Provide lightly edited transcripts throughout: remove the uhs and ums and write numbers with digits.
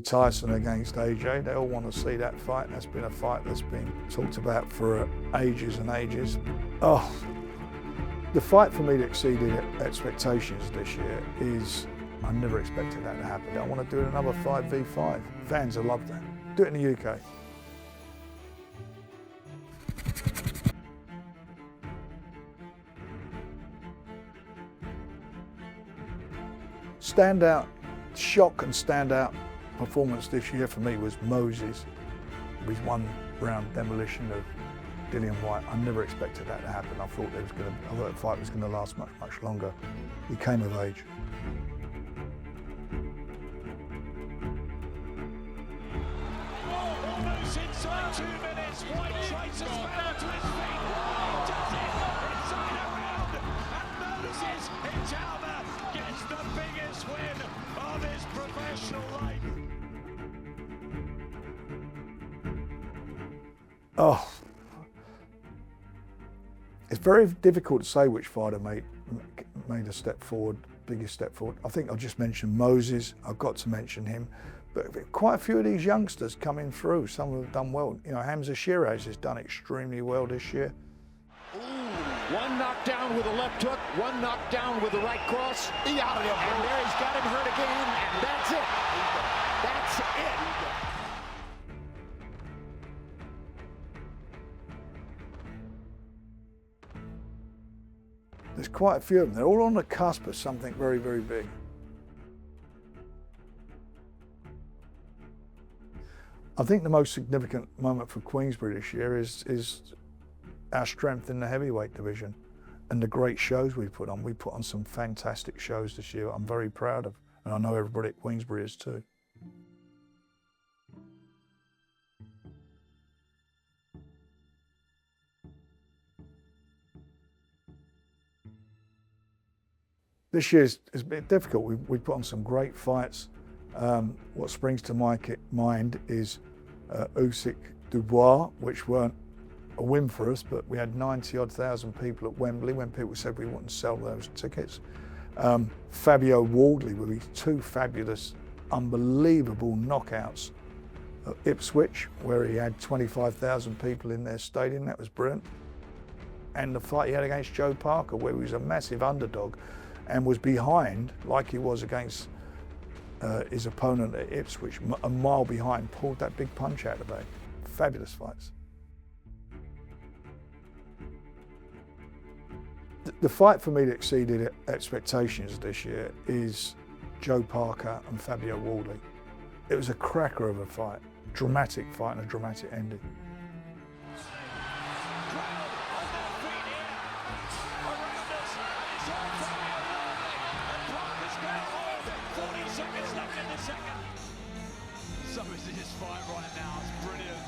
Tyson against AJ. They all want to see that fight. That's been a fight that's been talked about for ages and ages. Oh, the fight for me that exceeded expectations this year is, I never expected that to happen. I want to do another 5v5. Fans will love that. Do it in the UK. Standout, shock and standout performance this year for me was Moses. His 1 round demolition of Dillian Whyte. I never expected that to happen. I thought the fight was going to last much, much longer. He came of age. Almost inside 2 minutes, Whyte traces back to his feet. Does it inside a round, and Moses Itauma gets the biggest win of his professional life. Oh, it's very difficult to say which fighter made a step forward, biggest step forward. I think I'll just mention Moses. I've got to mention him. But quite a few of these youngsters coming through, some of them have done well. You know, Hamza Shiraz has done extremely well this year. Ooh, 1 knockdown with a left hook, 1 knockdown with the right cross. And there he's got him hurt again, and that's it. That's it. There's quite a few of them. They're all on the cusp of something very, very big. I think the most significant moment for Queensbury this year is our strength in the heavyweight division and the great shows we put on. We put on some fantastic shows this year I'm very proud of, and I know everybody at Queensbury is too. This year's has been difficult. We put on some great fights. What springs to my mind is Usyk Dubois, which weren't a win for us, but we had 90-odd thousand people at Wembley when people said we wouldn't sell those tickets. Fabio Wardley with his 2 fabulous, unbelievable knockouts at Ipswich, where he had 25,000 people in their stadium. That was brilliant. And the fight he had against Joe Parker, where he was a massive underdog and was behind, like he was against his opponent at Ipswich, a mile behind, pulled that big punch out of the bag. Fabulous fights. The fight for me that exceeded expectations this year is Joe Parker and Fabio Wardley. It was a cracker of a fight, dramatic fight and a dramatic ending. So is his fight right now, it's brilliant.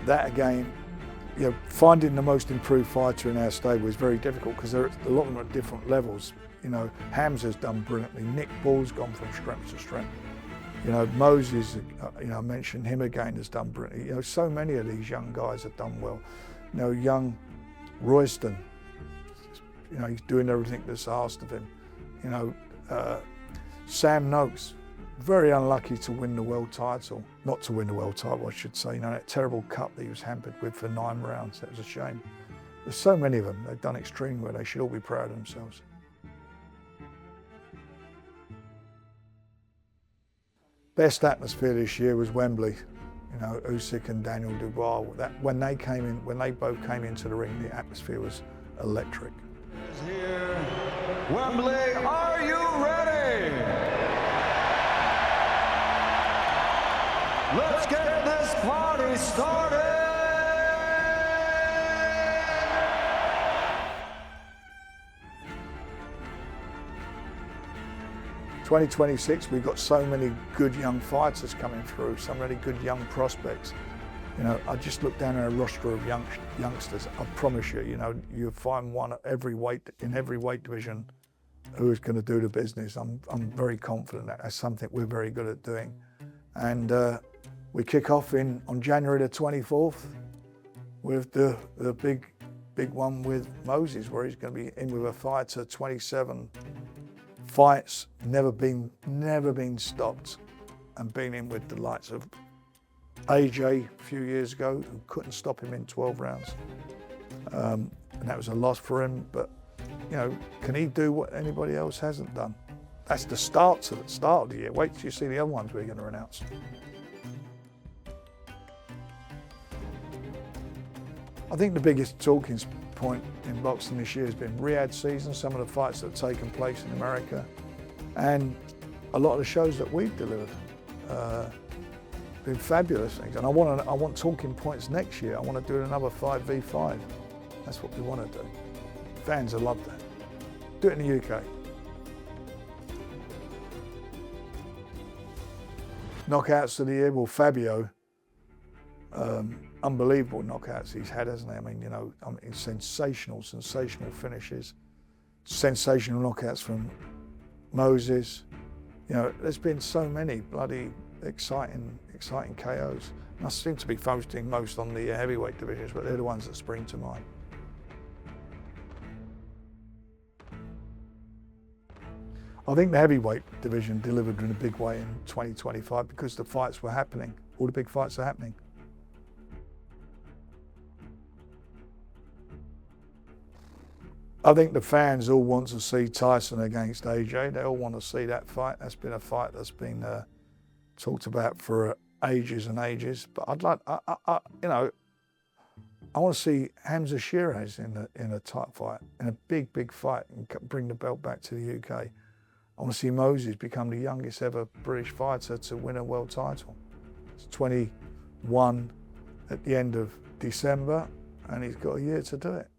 That again, you know, finding the most improved fighter in our stable is very difficult because a lot of them are at different levels. You know, Hamza's done brilliantly. Nick Ball's gone from strength to strength. You know, Moses, you know, I mentioned him again, has done brilliantly. You know, so many of these young guys have done well. You know, young Royston, you know, he's doing everything that's asked of him. You know, Sam Noakes, very unlucky to win the world title. Not to win the world title, I should say. You know, that terrible cut that he was hampered with for 9 rounds. That was a shame. There's so many of them. They've done extremely well. They should all be proud of themselves. Best atmosphere this year was Wembley. You know, Usyk and Daniel Dubois. When they both came into the ring, the atmosphere was electric. Here, Wembley, are you ready? Let's get this party started! 2026, we've got so many good young fighters coming through, so many good young prospects. You know, I just look down at a roster of youngsters. I promise you, you know, you find one at every weight, in every weight division who is going to do the business. I'm very confident that that's something we're very good at doing. And we kick off on January the 24th with the big one with Moses, where he's going to be in with a fighter, 27 fights, never been stopped, and been in with the likes of AJ a few years ago, who couldn't stop him in 12 rounds. And that was a loss for him, but you know, can he do what anybody else hasn't done? That's the start of the year. Wait till you see the other ones we're going to announce. I think the biggest talking point in boxing this year has been Riyadh season, some of the fights that have taken place in America, and a lot of the shows that we've delivered. Been fabulous things, and I want talking points next year. I want to do another 5v5. That's what we want to do. Fans will love that. Do it in the UK. Knockouts of the year, well, Fabio, unbelievable knockouts he's had, hasn't he? I mean, you know, sensational finishes, sensational knockouts from Moses. You know, there's been so many bloody exciting KOs. And I seem to be focusing most on the heavyweight divisions, but they're the ones that spring to mind. I think the heavyweight division delivered in a big way in 2025 because the fights were happening. All the big fights are happening. I think the fans all want to see Tyson against AJ. They all want to see that fight. That's been a fight that's been talked about for ages and ages. But I'd like, you know, I want to see Hamza Shiraz in a tight fight, in a big fight, and bring the belt back to the UK. I want to see Moses become the youngest ever British fighter to win a world title. He's 21 at the end of December, and he's got a year to do it.